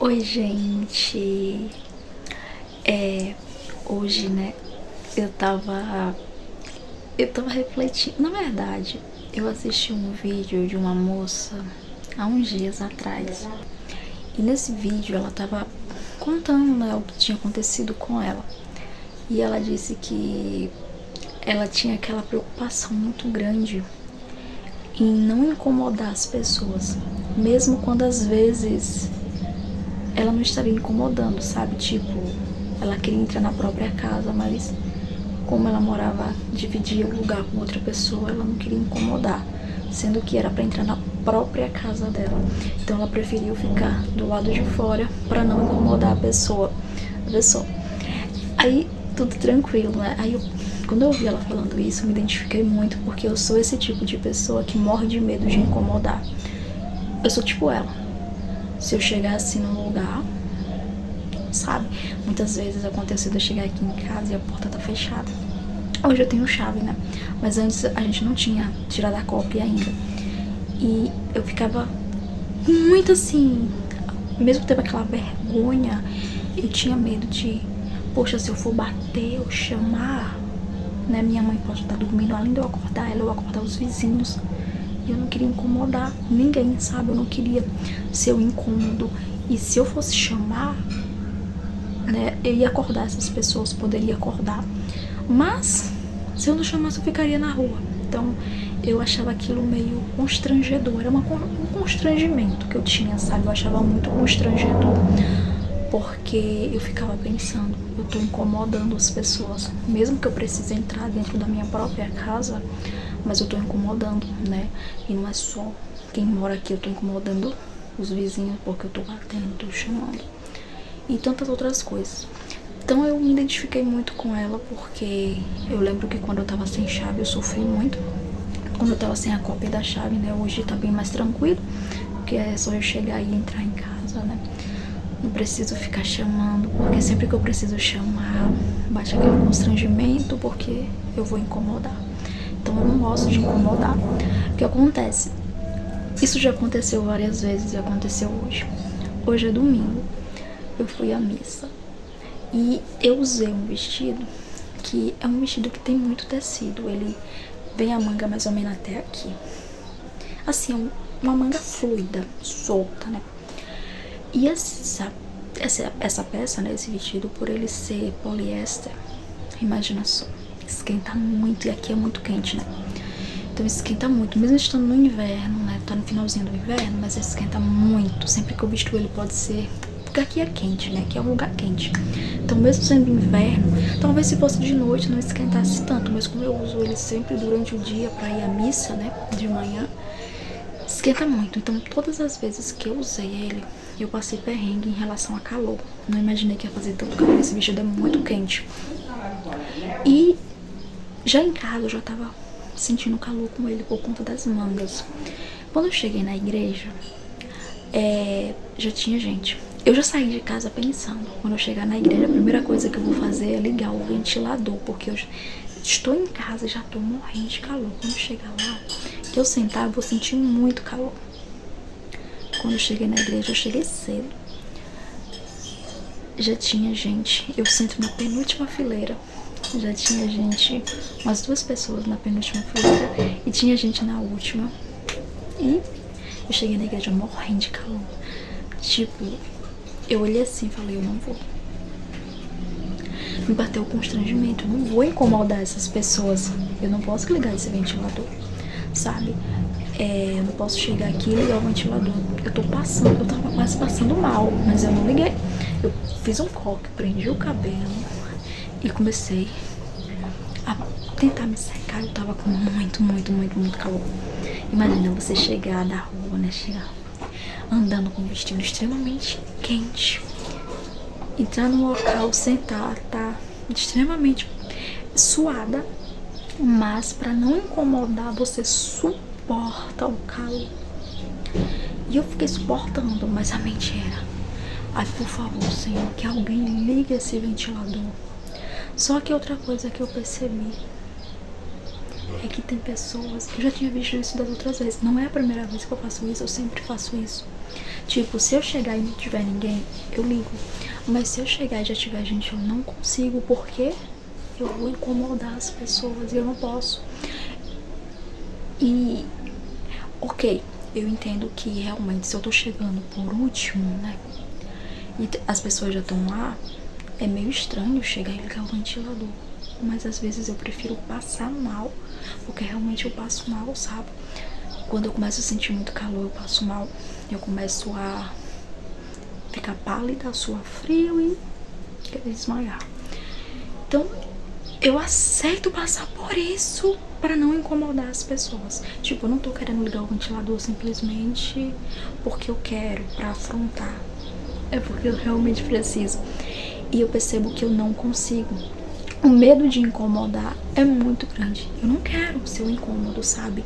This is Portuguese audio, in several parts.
Oi, gente. Hoje, né, eu tava refletindo. Na verdade, eu assisti um vídeo de uma moça há uns dias atrás. E nesse vídeo ela tava contando, né, o que tinha acontecido com ela. E ela disse que ela tinha aquela preocupação muito grande em não incomodar as pessoas, mesmo quando às vezes ela não estaria incomodando, sabe? Tipo, ela queria entrar na própria casa, mas como ela morava, dividia o lugar com outra pessoa, ela não queria incomodar, sendo que era pra entrar na própria casa dela. Então ela preferiu ficar do lado de fora pra não incomodar a pessoa. Aí tudo tranquilo, né? Quando eu ouvi ela falando isso, eu me identifiquei muito, porque eu sou esse tipo de pessoa que morre de medo de incomodar. Eu sou tipo ela. Se eu chegar assim num lugar, sabe? Muitas vezes aconteceu de eu chegar aqui em casa e a porta tá fechada. Hoje eu tenho chave, né? Mas antes a gente não tinha tirado a cópia ainda. E eu ficava muito assim, ao mesmo tempo aquela vergonha, eu tinha medo de, poxa, se eu for bater ou chamar, né? Minha mãe pode estar dormindo, além de eu acordar ela, eu acordar os vizinhos. E eu não queria incomodar ninguém, sabe? Eu não queria ser o incômodo. E se eu fosse chamar, né, eu ia acordar essas pessoas, poderia acordar. Mas, se eu não chamasse, eu ficaria na rua. Então, eu achava aquilo meio constrangedor. Era um constrangimento que eu tinha, sabe? Eu achava muito constrangedor. Porque eu ficava pensando, eu tô incomodando as pessoas. Mesmo que eu precise entrar dentro da minha própria casa, mas eu tô incomodando, né? E não é só quem mora aqui, eu tô incomodando os vizinhos, porque eu tô batendo, tô chamando. E tantas outras coisas. Então eu me identifiquei muito com ela, porque eu lembro que quando eu tava sem chave eu sofri muito. Quando eu tava sem a cópia da chave, né? Hoje tá bem mais tranquilo, porque é só eu chegar e entrar em casa, né? Não preciso ficar chamando, porque sempre que eu preciso chamar, bate aquele constrangimento, porque eu vou incomodar. Então eu não gosto de incomodar. O que acontece? Isso já aconteceu várias vezes e aconteceu hoje. Hoje é domingo, eu fui à missa e eu usei um vestido que é um vestido que tem muito tecido. Ele vem a manga mais ou menos até aqui. Assim, uma manga fluida, solta, né? E essa peça, né, esse vestido, por ele ser poliéster, imagina só, esquenta muito, e aqui é muito quente, né? Então esquenta muito, mesmo estando no inverno, né? Tá no finalzinho do inverno, mas esquenta muito. Sempre que eu visto ele pode ser, porque aqui é quente, né? Aqui é um lugar quente. Então mesmo sendo inverno, talvez se fosse de noite não esquentasse tanto, mas como eu uso ele sempre durante o dia pra ir à missa, né? De manhã, esquenta muito. Então todas as vezes que eu usei ele, eu passei perrengue em relação a calor. Não imaginei que ia fazer tanto calor. Esse vestido é muito quente. E já em casa eu já tava sentindo calor com ele por conta das mangas. Quando eu cheguei na igreja, já tinha gente. Eu já saí de casa pensando, quando eu chegar na igreja, a primeira coisa que eu vou fazer é ligar o ventilador, porque eu estou em casa e já tô morrendo de calor. Quando eu chegar lá, que eu sentar, eu vou sentir muito calor. Quando eu cheguei na igreja, eu cheguei cedo. Já tinha gente, eu sento na penúltima fileira. Já tinha gente, umas 2 pessoas na penúltima fileira, e tinha gente na última. E eu cheguei na igreja morrendo de calor. Tipo, eu olhei assim e falei, eu não vou. Me bateu o constrangimento, eu não vou incomodar essas pessoas. Eu não posso ligar esse ventilador, sabe? Eu não posso chegar aqui e ligar o ventilador. Eu tava quase passando mal, mas eu não liguei. Eu fiz um coque, prendi o cabelo e comecei a tentar me secar. Eu tava com muito calor. Imagina você chegar da rua, né? Chegar andando com um vestido extremamente quente, entrar no local, sentar, tá extremamente suada, mas pra não incomodar, você suporta o calor. E eu fiquei suportando, mas a mente era, ai, por favor, Senhor, que alguém ligue esse ventilador. Só que outra coisa que eu percebi é que tem pessoas, eu já tinha visto isso das outras vezes, não é a primeira vez que eu faço isso, eu sempre faço isso. Tipo, se eu chegar e não tiver ninguém, eu ligo. Mas se eu chegar e já tiver gente, eu não consigo, porque eu vou incomodar as pessoas e eu não posso. E, ok, eu entendo que realmente se eu tô chegando por último, né, e as pessoas já estão lá, é meio estranho chegar e ligar o ventilador. Mas às vezes eu prefiro passar mal, porque realmente eu passo mal, sabe? Quando eu começo a sentir muito calor, eu passo mal. Eu começo a ficar pálida, suar frio e querer desmaiar. Então, eu aceito passar por isso para não incomodar as pessoas. Tipo, eu não tô querendo ligar o ventilador simplesmente porque eu quero, pra afrontar. É porque eu realmente preciso. E eu percebo que eu não consigo. O medo de incomodar é muito grande. Eu não quero ser um incômodo, sabe?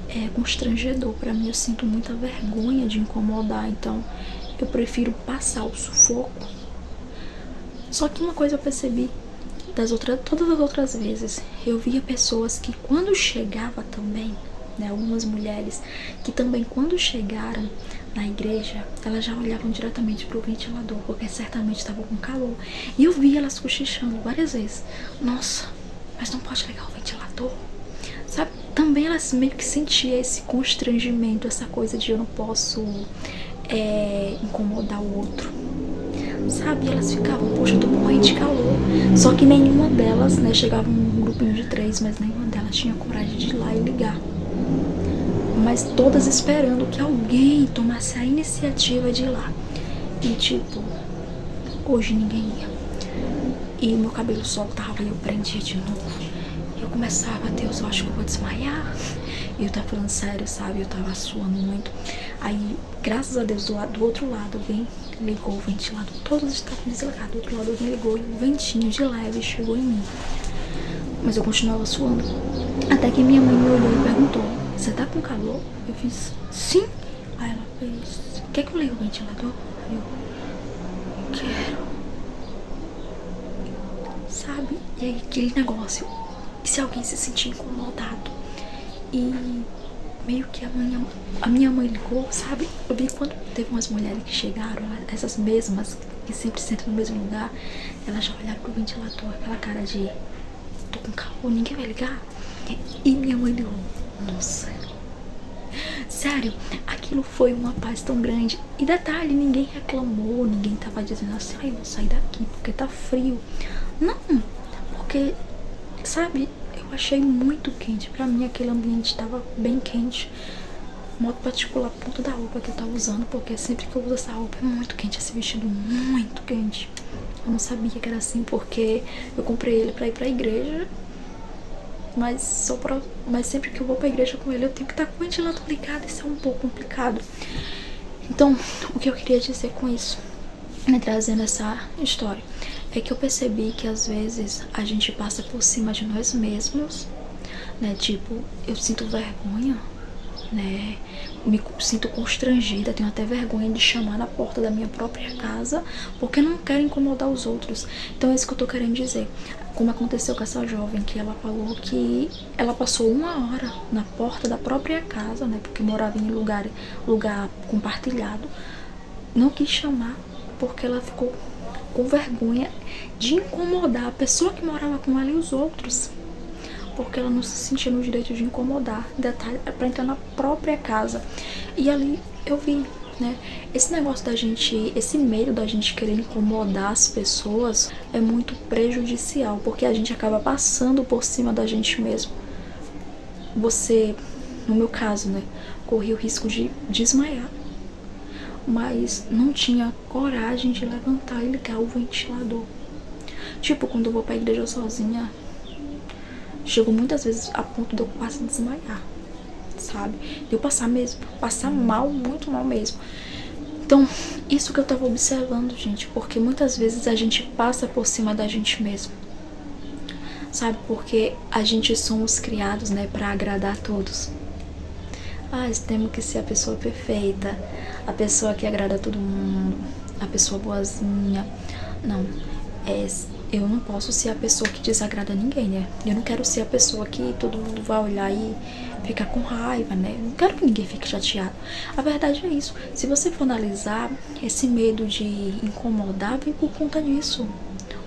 É constrangedor pra mim. Eu sinto muita vergonha de incomodar. Então, eu prefiro passar o sufoco. Só que uma coisa eu percebi todas as outras vezes, eu via pessoas que quando chegava também, né, algumas mulheres que também quando chegaram na igreja, elas já olhavam diretamente pro ventilador, porque certamente estavam com calor. E eu via elas cochichando várias vezes. Nossa, mas não pode ligar o ventilador? Sabe? Também elas meio que sentiam esse constrangimento, essa coisa de eu não posso incomodar o outro. Sabe, elas ficavam, poxa, eu tô morrendo de calor. Só que nenhuma delas, né, chegava um grupinho de 3, mas nenhuma delas tinha coragem de ir lá e ligar. Mas todas esperando que alguém tomasse a iniciativa de ir lá. E tipo, hoje ninguém ia. E meu cabelo soltava e eu prendia de novo. E eu começava, Deus, eu acho que eu vou desmaiar. E eu tava falando sério, sabe, eu tava suando muito. Aí, graças a Deus, do outro lado, alguém ligou o ventilador. Todos estavam desligados. Do outro lado, alguém ligou e um ventinho de leve chegou em mim. Mas eu continuava suando. Até que minha mãe me olhou e perguntou: você tá com calor? Eu fiz: sim. Aí ela fez: quer que eu ligue o ventilador? Aí eu: quero. Sabe? E aí aquele negócio. E se alguém se sentir incomodado? E meio que a minha mãe ligou, sabe? Eu vi quando teve umas mulheres que chegaram, essas mesmas que sempre sentam no mesmo lugar, elas já olharam pro ventilador, aquela cara de tô com calor, ninguém vai ligar. E minha mãe ligou. Nossa, sério, aquilo foi uma paz tão grande. E detalhe, ninguém reclamou, ninguém tava dizendo assim: ai, eu vou sair daqui porque tá frio. Não, porque, sabe, eu achei muito quente. Pra mim aquele ambiente tava bem quente. Modo particular por conta da roupa que eu tava usando, porque sempre que eu uso essa roupa é muito quente, esse vestido muito quente. Eu não sabia que era assim, porque eu comprei ele pra ir pra igreja, mas sempre que eu vou pra igreja com ele eu tenho que estar com o ventilador ligado. Isso é um pouco complicado. Então, o que eu queria dizer com isso, né, trazendo essa história, é que eu percebi que às vezes a gente passa por cima de nós mesmos, né? Tipo, eu sinto vergonha, né? Me sinto constrangida, tenho até vergonha de chamar na porta da minha própria casa, porque eu não quero incomodar os outros. Então é isso que eu tô querendo dizer. Como aconteceu com essa jovem, que ela falou que ela passou 1 hora na porta da própria casa, né? Porque morava em lugar compartilhado. Não quis chamar porque ela ficou com vergonha de incomodar a pessoa que morava com ela e os outros, porque ela não se sentia no direito de incomodar. Detalhe, pra entrar na própria casa. E ali eu vi, né, esse negócio da gente, esse medo da gente querer incomodar as pessoas é muito prejudicial, porque a gente acaba passando por cima da gente mesmo. Você, no meu caso, né, corria o risco de desmaiar, mas não tinha coragem de levantar e ligar o ventilador. Tipo, quando eu vou pra igreja sozinha, chego muitas vezes a ponto de eu quase desmaiar, sabe? De eu passar mal, muito mal mesmo. Então, isso que eu tava observando, gente, porque muitas vezes a gente passa por cima da gente mesmo, sabe? Porque a gente somos criados, né, pra agradar a todos. Temos que ser a pessoa perfeita, a pessoa que agrada a todo mundo, a pessoa boazinha. Não, eu não posso ser a pessoa que desagrada ninguém, né? Eu não quero ser a pessoa que todo mundo vai olhar e ficar com raiva, né? Eu não quero que ninguém fique chateado. A verdade é isso. Se você for analisar, esse medo de incomodar vem por conta disso.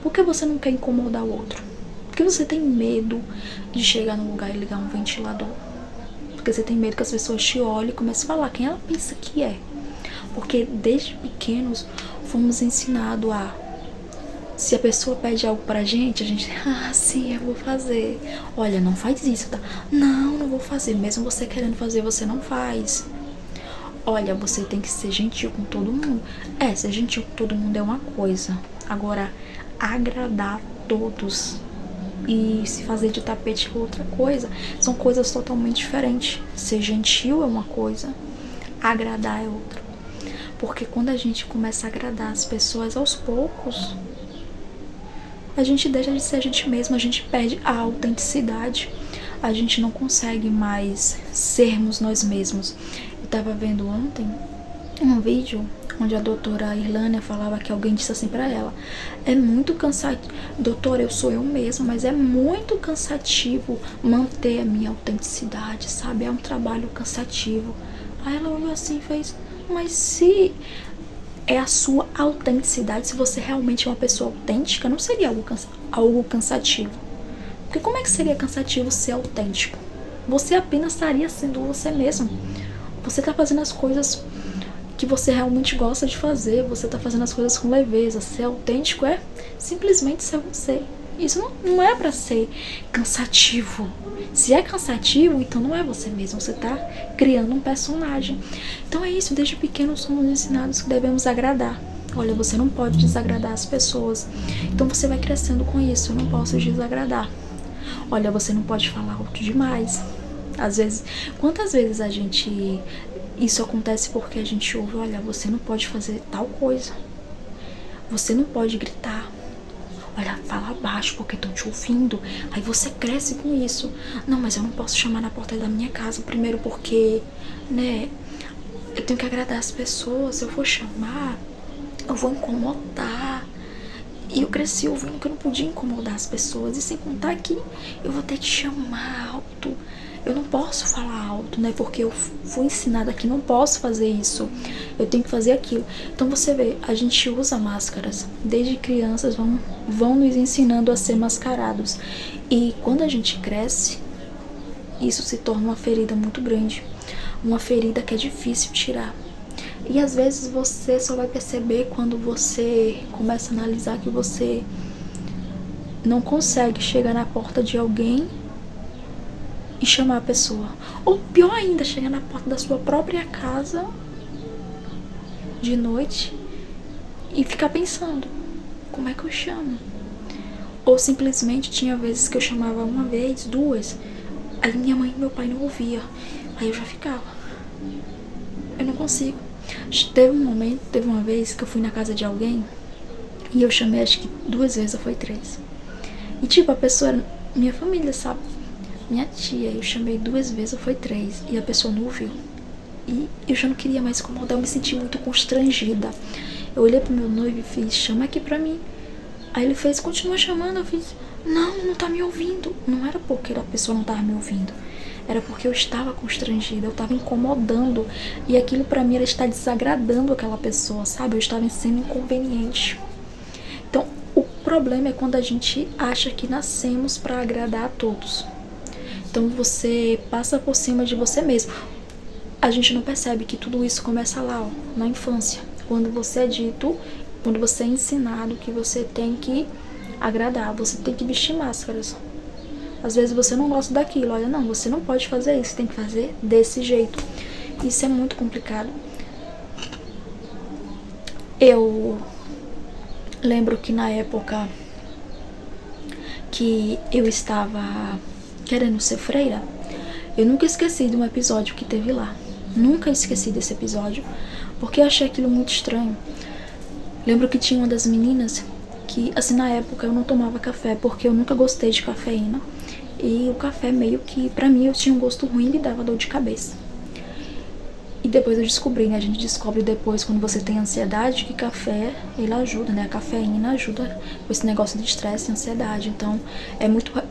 Por que você não quer incomodar o outro? Por que você tem medo de chegar num lugar e ligar um ventilador? Porque você tem medo que as pessoas te olhem e comecem a falar quem ela pensa que é. Porque desde pequenos fomos ensinados a... Se a pessoa pede algo pra gente, a gente... Ah, sim, eu vou fazer. Olha, não faz isso, tá? Não vou fazer. Mesmo você querendo fazer, você não faz. Olha, você tem que ser gentil com todo mundo. Ser gentil com todo mundo é uma coisa. Agora, agradar todos e se fazer de tapete é outra coisa. São coisas totalmente diferentes. Ser gentil é uma coisa, agradar é outra. Porque quando a gente começa a agradar as pessoas aos poucos, a gente deixa de ser a gente mesmo, a gente perde a autenticidade. A gente não consegue mais sermos nós mesmos. Eu tava vendo ontem um vídeo onde a doutora Irlânia falava que alguém disse assim pra ela: é muito cansativo, doutora, eu sou eu mesma, mas é muito cansativo manter a minha autenticidade, sabe? É um trabalho cansativo. Aí ela olhou assim e fez: mas se é a sua autenticidade, se você realmente é uma pessoa autêntica, não seria algo cansativo. Porque como é que seria cansativo ser autêntico? Você apenas estaria sendo você mesmo. Você tá fazendo as coisas que você realmente gosta de fazer, você tá fazendo as coisas com leveza. Ser autêntico é simplesmente ser você. Isso não é pra ser cansativo. Se é cansativo, então não é você mesmo, você tá criando um personagem. Então é isso, desde pequenos somos ensinados que devemos agradar. Olha, você não pode desagradar as pessoas. Então você vai crescendo com isso, eu não posso desagradar. Olha, você não pode falar alto demais. Às vezes, quantas vezes isso acontece porque a gente ouve: olha, você não pode fazer tal coisa. Você não pode gritar. Olha, fala baixo porque estão te ouvindo. Aí você cresce com isso. Não, mas eu não posso chamar na porta da minha casa primeiro porque, né, eu tenho que agradar as pessoas. Se eu for chamar, eu vou incomodar. E eu cresci ouvindo que eu não podia incomodar as pessoas. E sem contar que eu vou ter que chamar alto. Eu não posso falar alto, né? Porque eu fui ensinada que não posso fazer isso. Eu tenho que fazer aquilo. Então você vê, a gente usa máscaras. Desde crianças vão nos ensinando a ser mascarados. E quando a gente cresce, isso se torna uma ferida muito grande. Uma ferida que é difícil tirar. E às vezes você só vai perceber quando você começa a analisar que você não consegue chegar na porta de alguém e chamar a pessoa. Ou pior ainda, chegar na porta da sua própria casa de noite e ficar pensando: como é que eu chamo? Ou simplesmente tinha vezes que eu chamava uma vez, duas, aí minha mãe e meu pai não ouvia. Aí eu já ficava: eu não consigo. Teve uma vez que eu fui na casa de alguém e eu chamei acho que 2 vezes ou foi 3. E tipo, a pessoa era minha família, sabe? Minha tia, eu chamei 2 vezes ou foi 3 e a pessoa não ouviu. E eu já não queria mais incomodar, eu me senti muito constrangida. Eu olhei pro meu noivo e fiz: chama aqui pra mim. Aí ele fez: continua chamando. Eu fiz: não tá me ouvindo. Não era porque a pessoa não tava me ouvindo, era porque eu estava constrangida, eu estava incomodando. E aquilo pra mim era estar desagradando aquela pessoa, sabe? Eu estava sendo inconveniente. Então, o problema é quando a gente acha que nascemos pra agradar a todos. Então você passa por cima de você mesmo. A gente não percebe que tudo isso começa lá, ó, na infância. Quando você é ensinado que você tem que agradar, você tem que vestir máscaras. Às vezes você não gosta daquilo, olha, não, você não pode fazer isso, tem que fazer desse jeito. Isso é muito complicado. Eu lembro que na época que eu estava querendo ser freira, eu nunca esqueci de um episódio que teve lá. Nunca esqueci desse episódio, porque eu achei aquilo muito estranho. Lembro que tinha uma das meninas que, assim, na época eu não tomava café, porque eu nunca gostei de cafeína. E o café meio que, pra mim, eu tinha um gosto ruim e me dava dor de cabeça. E depois eu descobri, né? A gente descobre depois, quando você tem ansiedade, que café, ele ajuda, né? A cafeína ajuda com esse negócio de estresse e ansiedade. Então,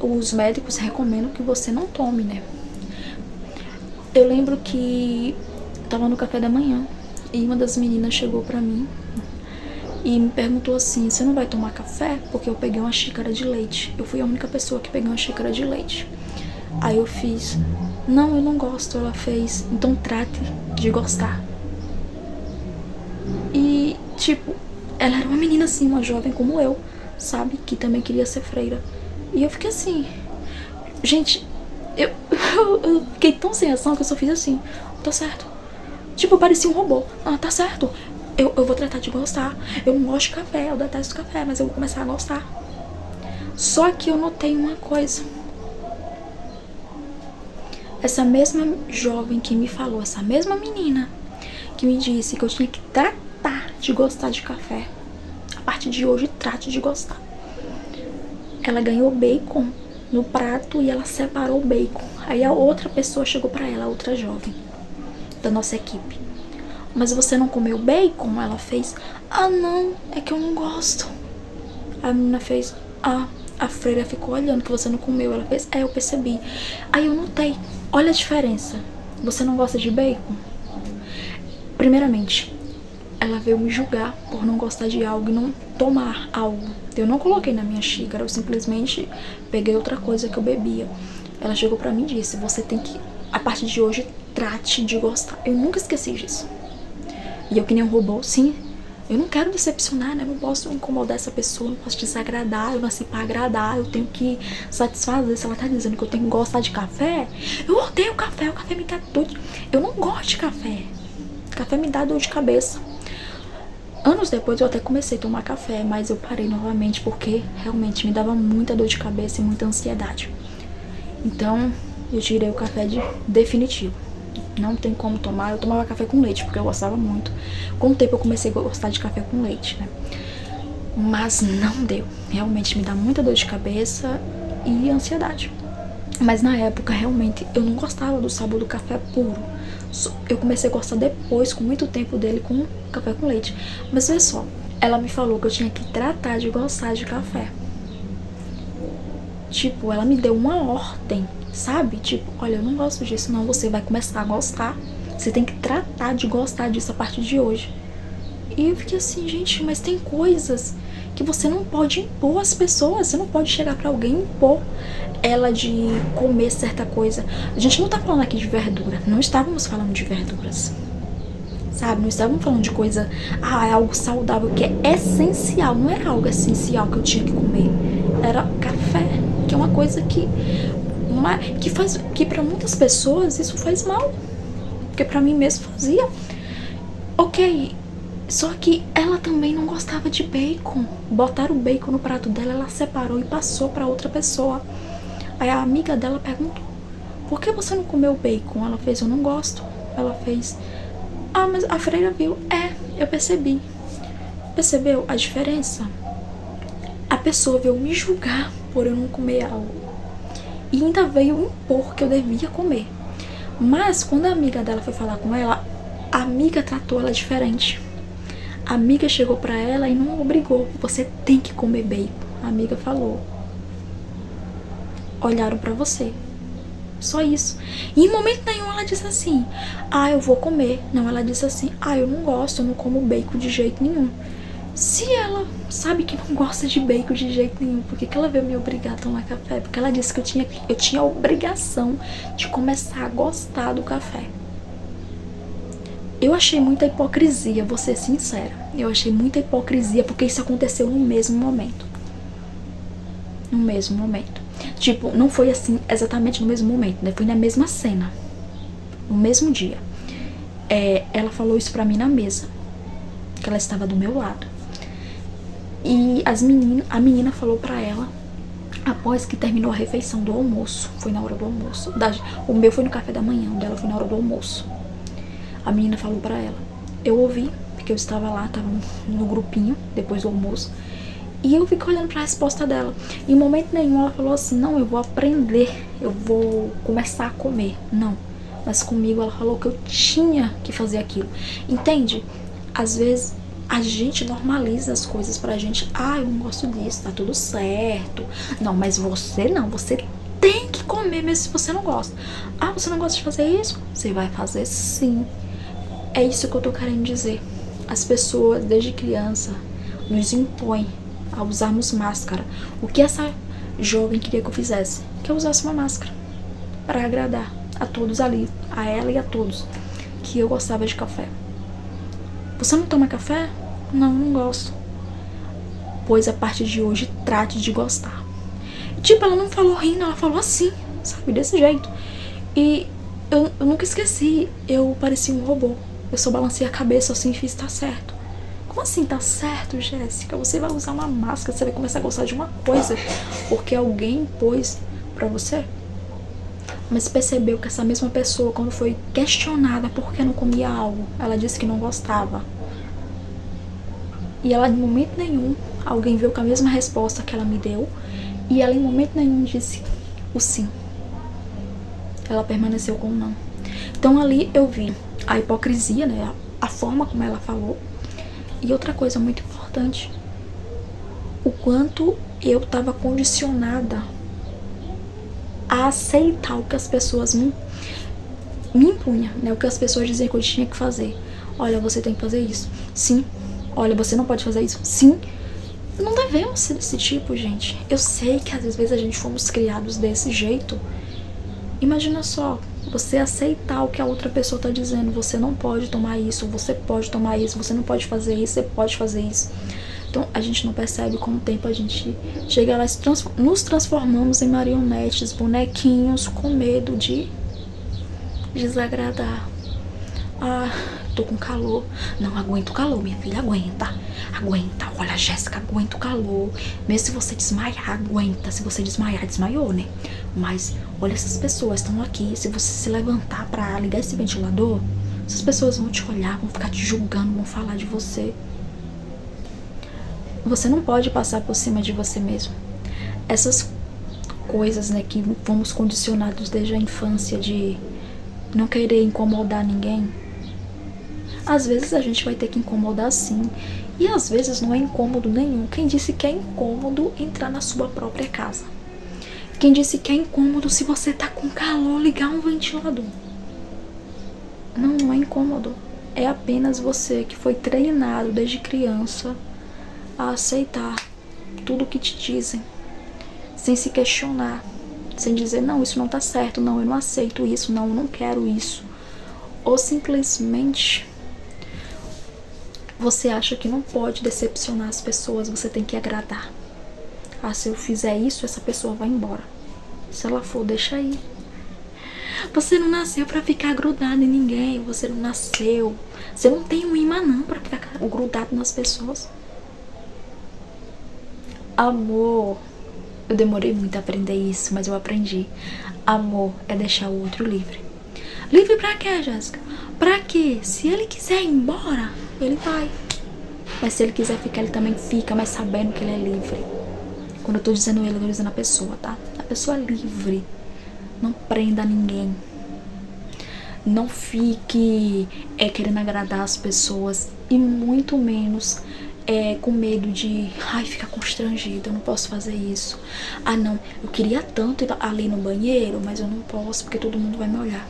os médicos recomendam que você não tome, né? Eu lembro que tava no café da manhã e uma das meninas chegou pra mim e me perguntou assim: você não vai tomar café? Porque eu peguei uma xícara de leite. Eu fui a única pessoa que peguei uma xícara de leite. Aí eu fiz: não, eu não gosto. Ela fez: então trate de gostar. E, tipo, ela era uma menina assim, uma jovem como eu, sabe? Que também queria ser freira. E eu fiquei assim, gente, eu fiquei tão sem ação que eu só fiz assim: tá certo. Tipo, eu parecia um robô. Ah, tá certo. Eu vou tratar de gostar. Eu não gosto de café, eu detesto café, mas eu vou começar a gostar. Só que eu notei uma coisa. Essa mesma jovem que me falou, essa mesma menina que me disse que eu tinha que tratar de gostar de café, a partir de hoje trate de gostar. Ela ganhou bacon no prato e ela separou o bacon. Aí a outra pessoa chegou pra ela, a outra jovem da nossa equipe: mas você não comeu bacon? Ela fez: ah, não, é que eu não gosto. A menina fez: ah, a freira ficou olhando que você não comeu. Ela fez: eu percebi. Aí eu notei, olha a diferença. Você não gosta de bacon? Primeiramente, ela veio me julgar por não gostar de algo e não tomar algo. Eu não coloquei na minha xícara, eu simplesmente peguei outra coisa que eu bebia. Ela chegou pra mim e disse: você tem que, a partir de hoje, trate de gostar. Eu nunca esqueci disso. E eu, que nem um robô, sim, eu não quero decepcionar, né? Eu não posso incomodar essa pessoa, não posso desagradar. Eu nasci pra agradar, eu tenho que satisfazer. Se ela tá dizendo que eu tenho que gostar de café, eu odeio café, o café me dá dor de... Eu não gosto de café. Café me dá dor de cabeça. Anos depois eu até comecei a tomar café, mas eu parei novamente porque realmente me dava muita dor de cabeça e muita ansiedade. Então eu tirei o café de definitivo. Não tem como tomar. Eu tomava café com leite porque eu gostava muito. Com o tempo eu comecei a gostar de café com leite, né? Mas não deu. Realmente me dá muita dor de cabeça e ansiedade. Mas na época realmente eu não gostava do sabor do café puro. Eu comecei a gostar depois, com muito tempo dele, com café com leite. Mas olha só, ela me falou que eu tinha que tratar de gostar de café. Tipo, ela me deu uma ordem, sabe? Tipo, olha, eu não gosto disso, não. Você vai começar a gostar. Você tem que tratar de gostar disso a partir de hoje. E eu fiquei assim, gente, mas tem coisas que você não pode impor às pessoas. Você não pode chegar pra alguém e impor ela de comer certa coisa. A gente não tá falando aqui de verdura. Não estávamos falando de verduras, sabe? Não estávamos falando de coisa, é algo saudável, que é essencial. Não era algo essencial que eu tinha que comer. Era café, que é uma coisa que para muitas pessoas isso faz mal. Porque pra mim mesmo fazia. Ok, só que ela também não gostava de bacon. Botaram o bacon no prato dela, ela separou e passou pra outra pessoa. Aí a amiga dela perguntou: por que você não comeu bacon? Ela fez: eu não gosto. Ela fez: mas a freira viu. Eu percebi. Percebeu a diferença? A pessoa veio me julgar por eu não comer algo e ainda veio impor que eu devia comer. Mas quando a amiga dela foi falar com ela, a amiga tratou ela diferente. A amiga chegou pra ela e não obrigou: você tem que comer bacon. A amiga falou: olharam pra você. Só isso. E em momento nenhum ela disse assim: eu vou comer. Não, ela disse assim: eu não gosto, eu não como bacon de jeito nenhum. Se ela sabe que não gosta de bacon de jeito nenhum, por que ela veio me obrigar a tomar café? Porque ela disse que eu tinha a obrigação de começar a gostar do café. Eu achei muita hipocrisia, vou ser sincera. Eu achei muita hipocrisia porque isso aconteceu no mesmo momento. No mesmo momento. Tipo, não foi assim exatamente no mesmo momento, né? Foi na mesma cena. No mesmo dia. Ela falou isso pra mim na mesa, que ela estava do meu lado. E a menina falou pra ela, após que terminou a refeição do almoço. Foi na hora do almoço. O meu foi no café da manhã, o dela foi na hora do almoço. A menina falou pra ela. Eu ouvi, porque eu estava lá, estava no grupinho, depois do almoço. E eu fiquei olhando pra resposta dela. Em momento nenhum ela falou assim: não, eu vou aprender, eu vou começar a comer. Não, mas comigo ela falou que eu tinha que fazer aquilo. Entende? Às vezes a gente normaliza as coisas pra gente. Ah, eu não gosto disso, tá tudo certo. Não, mas você não, você tem que comer mesmo se você não gosta. Ah, você não gosta de fazer isso? Você vai fazer sim. É isso que eu tô querendo dizer. As pessoas, desde criança, nos impõem a usarmos máscara. O que essa jovem queria que eu fizesse? Que eu usasse uma máscara para agradar a todos ali, a ela e a todos, que eu gostava de café. Você não toma café? Não, não gosto. Pois a partir de hoje trate de gostar. Tipo, ela não falou rindo, ela falou assim, sabe, desse jeito. E eu nunca esqueci, eu parecia um robô. Eu só balancei a cabeça assim e fiz, tá certo. Como assim tá certo, Jéssica? Você vai usar uma máscara, você vai começar a gostar de uma coisa porque alguém impôs pra você? Mas percebeu que essa mesma pessoa, quando foi questionada por que não comia algo, ela disse que não gostava. E ela, em momento nenhum, alguém veio com a mesma resposta que ela me deu, e ela, em momento nenhum, disse o sim. Ela permaneceu com o não. Então ali eu vi a hipocrisia, né? A forma como ela falou. E outra coisa muito importante, o quanto eu estava condicionada a aceitar o que as pessoas me impunham, né? O que as pessoas diziam que eu tinha que fazer. Olha, você tem que fazer isso. Sim. Olha, você não pode fazer isso. Sim. Não devemos ser desse tipo, gente. Eu sei que às vezes a gente fomos criados desse jeito. Imagina só, você aceitar o que a outra pessoa tá dizendo. Você não pode tomar isso, você pode tomar isso, você não pode fazer isso, você pode fazer isso. Então a gente não percebe com o tempo a gente chega lá e nos transformamos em marionetes, bonequinhos com medo de desagradar. Ah, tô com calor. Não aguento o calor, minha filha, aguenta. Aguenta, olha, Jéssica, aguenta o calor. Mesmo se você desmaiar, aguenta. Se você desmaiar, desmaiou, né? Mas, olha, essas pessoas estão aqui. Se você se levantar pra ligar esse ventilador, essas pessoas vão te olhar, vão ficar te julgando, vão falar de você. Você não pode passar por cima de você mesmo. Essas coisas, né, que fomos condicionados desde a infância de não querer incomodar ninguém. Às vezes a gente vai ter que incomodar sim. E às vezes não é incômodo nenhum. Quem disse que é incômodo entrar na sua própria casa? Quem disse que é incômodo se você tá com calor ligar um ventilador? Não, não é incômodo. É apenas você que foi treinado desde criança a aceitar tudo o que te dizem, sem se questionar, sem dizer, não, isso não tá certo, não, eu não aceito isso, não, eu não quero isso. Ou simplesmente você acha que não pode decepcionar as pessoas, você tem que agradar. Ah, se eu fizer isso, essa pessoa vai embora. Se ela for, deixa aí. Você não nasceu pra ficar grudado em ninguém, você não nasceu. Você não tem um imã não pra ficar grudado nas pessoas. Amor, eu demorei muito a aprender isso, mas eu aprendi. Amor é deixar o outro livre. Livre pra quê, Jéssica? Pra quê? Se ele quiser ir embora, ele vai. Mas se ele quiser ficar, ele também fica, mas sabendo que ele é livre. Quando eu tô dizendo ele, eu tô dizendo a pessoa, tá? A pessoa é livre. Não prenda ninguém. Não fique querendo agradar as pessoas. E muito menos com medo de ficar constrangida, eu não posso fazer isso. Ah não, eu queria tanto ir ali no banheiro, mas eu não posso porque todo mundo vai me olhar.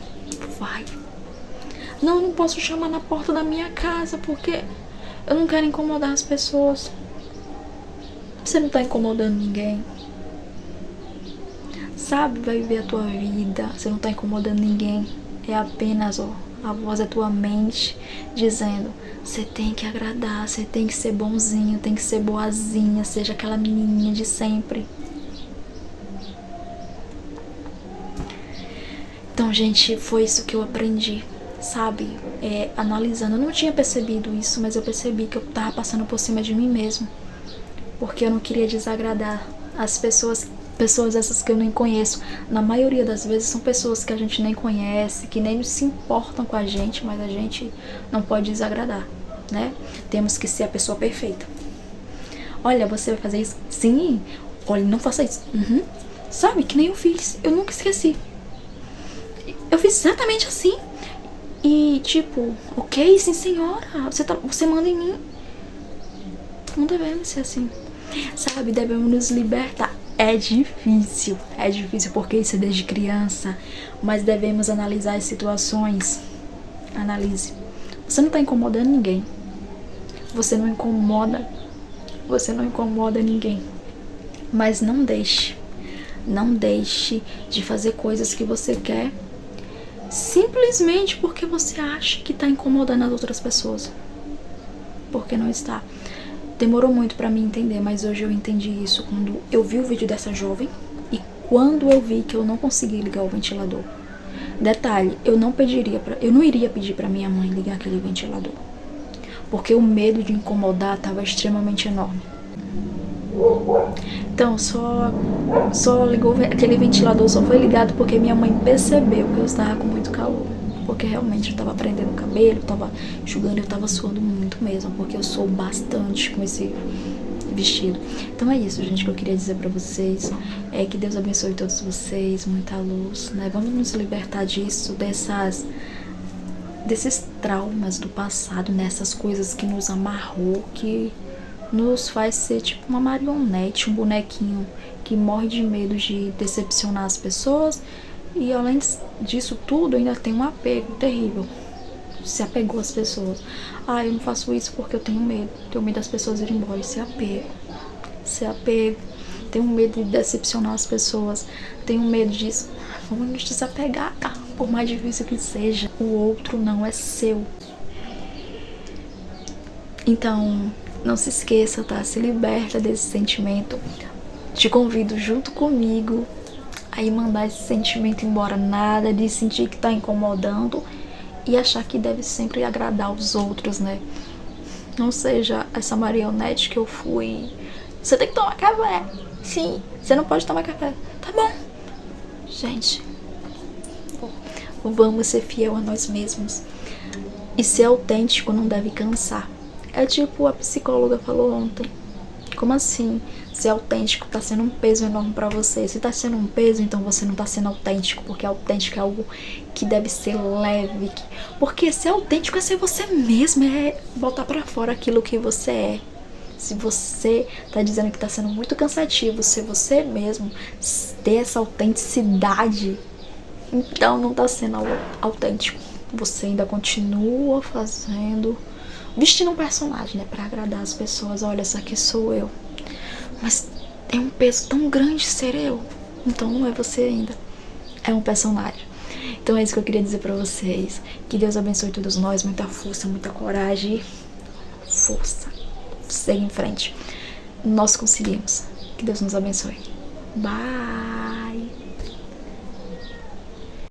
Vai. Não, eu não posso chamar na porta da minha casa porque eu não quero incomodar as pessoas. Você não tá incomodando ninguém. Sabe, vai viver a tua vida. Você não tá incomodando ninguém. É apenas, a voz da tua mente dizendo, você tem que agradar, você tem que ser bonzinho, tem que ser boazinha, seja aquela menininha de sempre. Então, gente, foi isso que eu aprendi, sabe? Analisando, eu não tinha percebido isso, mas eu percebi que eu tava passando por cima de mim mesmo. Porque eu não queria desagradar as pessoas essas que eu nem conheço. Na maioria das vezes são pessoas que a gente nem conhece, que nem se importam com a gente, mas a gente não pode desagradar, né? Temos que ser a pessoa perfeita. Olha, você vai fazer isso? Sim. Olha, não faça isso. Sabe, que nem eu fiz. Eu nunca esqueci. Eu fiz fiz exatamente assim. E tipo, ok, sim senhora, você manda em mim. Não devemos ser assim, sabe? Devemos nos libertar. É difícil porque isso é desde criança, mas devemos analisar as situações. Analise. Você não tá incomodando ninguém. Você não incomoda ninguém. Mas não deixe de fazer coisas que você quer simplesmente porque você acha que tá incomodando as outras pessoas. Porque não está. Demorou muito pra mim entender, mas hoje eu entendi isso quando eu vi o vídeo dessa jovem e quando eu vi que eu não conseguia ligar o ventilador. Detalhe, eu não iria pedir pra minha mãe ligar aquele ventilador, porque o medo de incomodar estava extremamente enorme. Então, só ligou aquele ventilador, só foi ligado porque minha mãe percebeu que eu estava com muito calor. Porque realmente eu estava prendendo o cabelo, eu estava enxugando, eu estava suando muito mesmo, porque eu sou bastante com esse vestido. Então é isso, gente, que eu queria dizer pra vocês. É que Deus abençoe todos vocês, muita luz, né? Vamos nos libertar disso, desses traumas do passado, nessas coisas que nos amarrou, que nos faz ser tipo uma marionete, um bonequinho que morre de medo de decepcionar as pessoas. E além disso tudo, ainda tem um apego terrível. Se apegou às pessoas. Ah, eu não faço isso porque eu tenho medo das pessoas irem embora. Se apego. Tenho medo de decepcionar as pessoas. Tenho medo disso. Vamos nos desapegar, tá? Por mais difícil que seja, o outro não é seu. Então, não se esqueça, tá? Se liberta desse sentimento. Te convido junto comigo aí mandar esse sentimento embora. Nada de sentir que tá incomodando e achar que deve sempre agradar os outros, né? Não seja essa marionete que eu fui. Você tem que tomar café. Sim, você não pode tomar café. Tá bom. Gente, vamos ser fiel a nós mesmos. E ser autêntico não deve cansar. É tipo a psicóloga falou ontem. Como assim? Ser autêntico tá sendo um peso enorme pra você. Se tá sendo um peso, então você não tá sendo autêntico. Porque autêntico é algo que deve ser leve. Porque ser autêntico é ser você mesmo. É botar pra fora aquilo que você é. Se você tá dizendo que tá sendo muito cansativo ser você mesmo, ter essa autenticidade, então não tá sendo autêntico. Você ainda continua vestindo um personagem, né? Pra agradar as pessoas. Olha, essa aqui sou eu. Mas tem um peso tão grande ser eu. Então não é você ainda. É um personagem. Então é isso que eu queria dizer pra vocês. Que Deus abençoe todos nós. Muita força, muita coragem. Força. Segue em frente. Nós conseguimos. Que Deus nos abençoe. Bye.